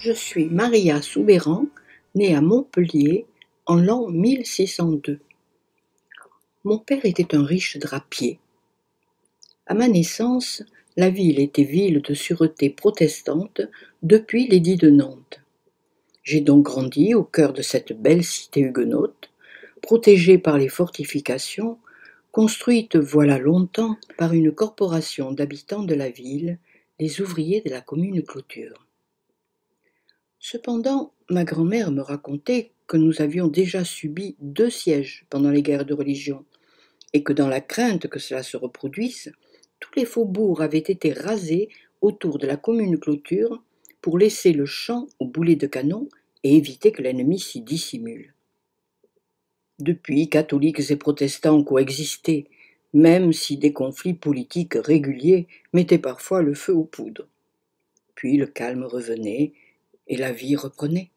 Je suis Maria Soubeyran, née à Montpellier en l'an 1602. Mon père était un riche drapier. À ma naissance, la ville était ville de sûreté protestante depuis l'édit de Nantes. J'ai donc grandi au cœur de cette belle cité huguenote, protégée par les fortifications, construite voilà longtemps par une corporation d'habitants de la ville, les ouvriers de la commune Clôture. Cependant, ma grand-mère me racontait que nous avions déjà subi 2 sièges pendant les guerres de religion, et que dans la crainte que cela se reproduise, tous les faubourgs avaient été rasés autour de la commune Clôture pour laisser le champ aux boulets de canon et éviter que l'ennemi s'y dissimule. Depuis, catholiques et protestants ont coexisté, même si des conflits politiques réguliers mettaient parfois le feu aux poudres. Puis le calme revenait et la vie reprenait.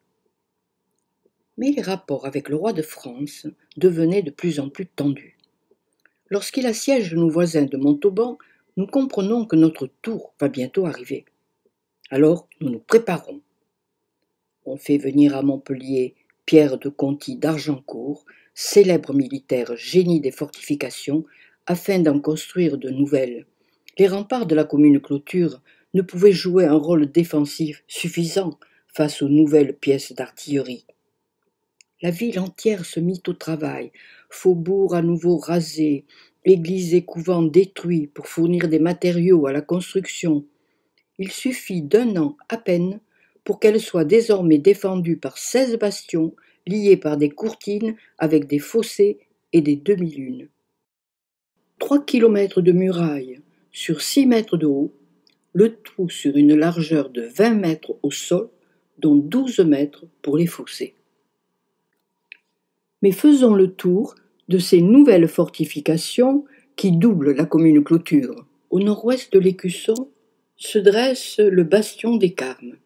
Mais les rapports avec le roi de France devenaient de plus en plus tendus. Lorsqu'il assiège nos voisins de Montauban, nous comprenons que notre tour va bientôt arriver. Alors nous nous préparons. On fait venir à Montpellier Pierre de Conty d'Argencourt, célèbre militaire génie des fortifications, afin d'en construire de nouvelles. Les remparts de la commune Clôture ne pouvaient jouer un rôle défensif suffisant face aux nouvelles pièces d'artillerie. La ville entière se mit au travail, faubourgs à nouveau rasés, églises et couvents détruits pour fournir des matériaux à la construction. Il suffit d'1 an à peine pour qu'elle soit désormais défendue par 16 bastions liés par des courtines avec des fossés et des demi-lunes. 3 kilomètres de murailles sur 6 mètres de haut, le tout sur une largeur de 20 mètres au sol, dont 12 mètres pour les fossés. Mais faisons le tour de ces nouvelles fortifications qui doublent la commune Clôture. Au nord-ouest de l'Écusson se dresse le bastion des Carmes.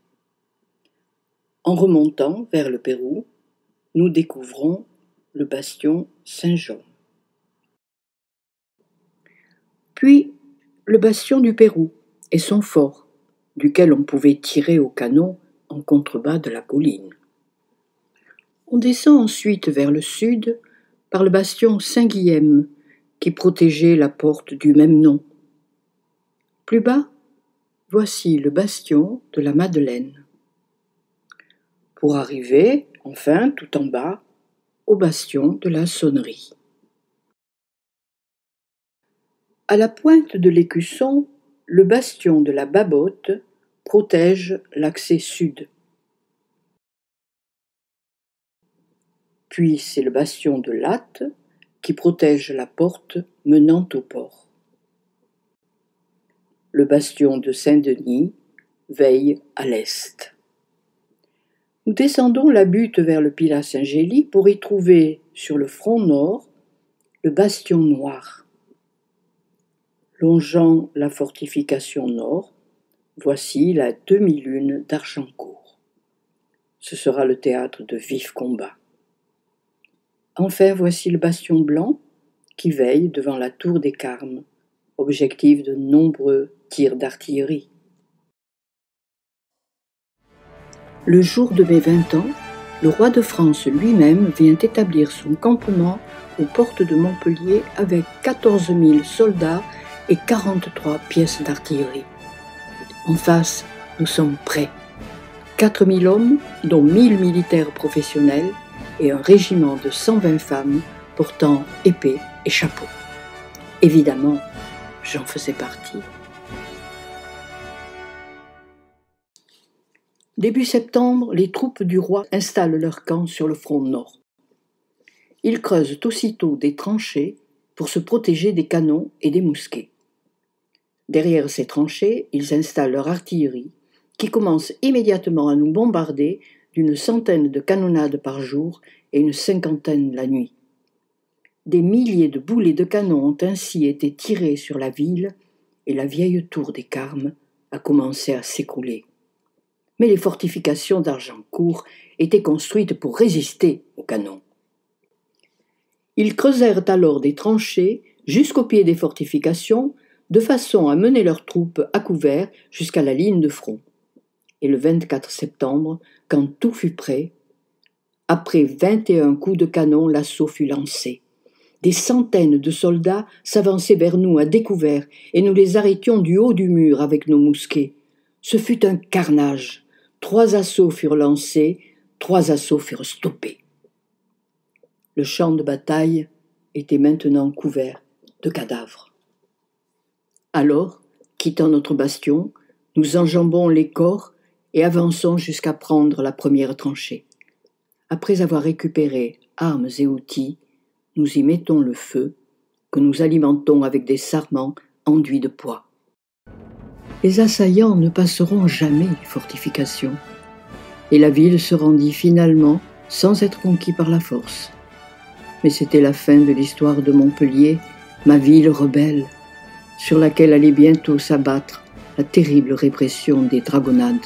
En remontant vers le Pérou, nous découvrons le bastion Saint-Jean. Puis le bastion du Pérou et son fort, duquel on pouvait tirer au canon en contrebas de la colline. On descend ensuite vers le sud par le bastion Saint-Guilhem, qui protégeait la porte du même nom. Plus bas, voici le bastion de la Madeleine. Pour arriver, enfin, tout en bas, au bastion de la Sonnerie. À la pointe de l'Écusson, le bastion de la Babotte protège l'accès sud. Puis c'est le bastion de Latte qui protège la porte menant au port. Le bastion de Saint-Denis veille à l'est. Nous descendons la butte vers le Pilat Saint-Gély pour y trouver, sur le front nord, le bastion noir. Longeant la fortification nord, voici la demi-lune d'Argencourt. Ce sera le théâtre de vifs combats. Enfin, voici le bastion blanc qui veille devant la tour des Carmes, objectif de nombreux tirs d'artillerie. Le jour de mes 20 ans, le roi de France lui-même vient établir son campement aux portes de Montpellier avec 14 000 soldats et 43 pièces d'artillerie. En face, nous sommes prêts. 4 000 hommes, dont 1 000 militaires professionnels, et un régiment de 120 femmes portant épée et chapeau. Évidemment, j'en faisais partie. Début septembre, les troupes du roi installent leur camp sur le front nord. Ils creusent aussitôt des tranchées pour se protéger des canons et des mousquets. Derrière ces tranchées, ils installent leur artillerie, qui commence immédiatement à nous bombarder d'une centaine de canonnades par jour et une cinquantaine la nuit. Des milliers de boulets de canon ont ainsi été tirés sur la ville et la vieille tour des Carmes a commencé à s'écrouler. Mais les fortifications d'Argencourt étaient construites pour résister aux canons. Ils creusèrent alors des tranchées jusqu'au pied des fortifications de façon à mener leurs troupes à couvert jusqu'à la ligne de front. Et le 24 septembre, quand tout fut prêt, après 21 coups de canon, l'assaut fut lancé. Des centaines de soldats s'avançaient vers nous à découvert, et nous les arrêtions du haut du mur avec nos mousquets. Ce fut un carnage. 3 assauts furent lancés, 3 assauts furent stoppés. Le champ de bataille était maintenant couvert de cadavres. Alors, quittant notre bastion, nous enjambons les corps et avançons jusqu'à prendre la première tranchée. Après avoir récupéré armes et outils, nous y mettons le feu, que nous alimentons avec des sarments enduits de pois. Les assaillants ne passeront jamais les fortifications, et la ville se rendit finalement sans être conquise par la force. Mais c'était la fin de l'histoire de Montpellier, ma ville rebelle, sur laquelle allait bientôt s'abattre la terrible répression des dragonnades.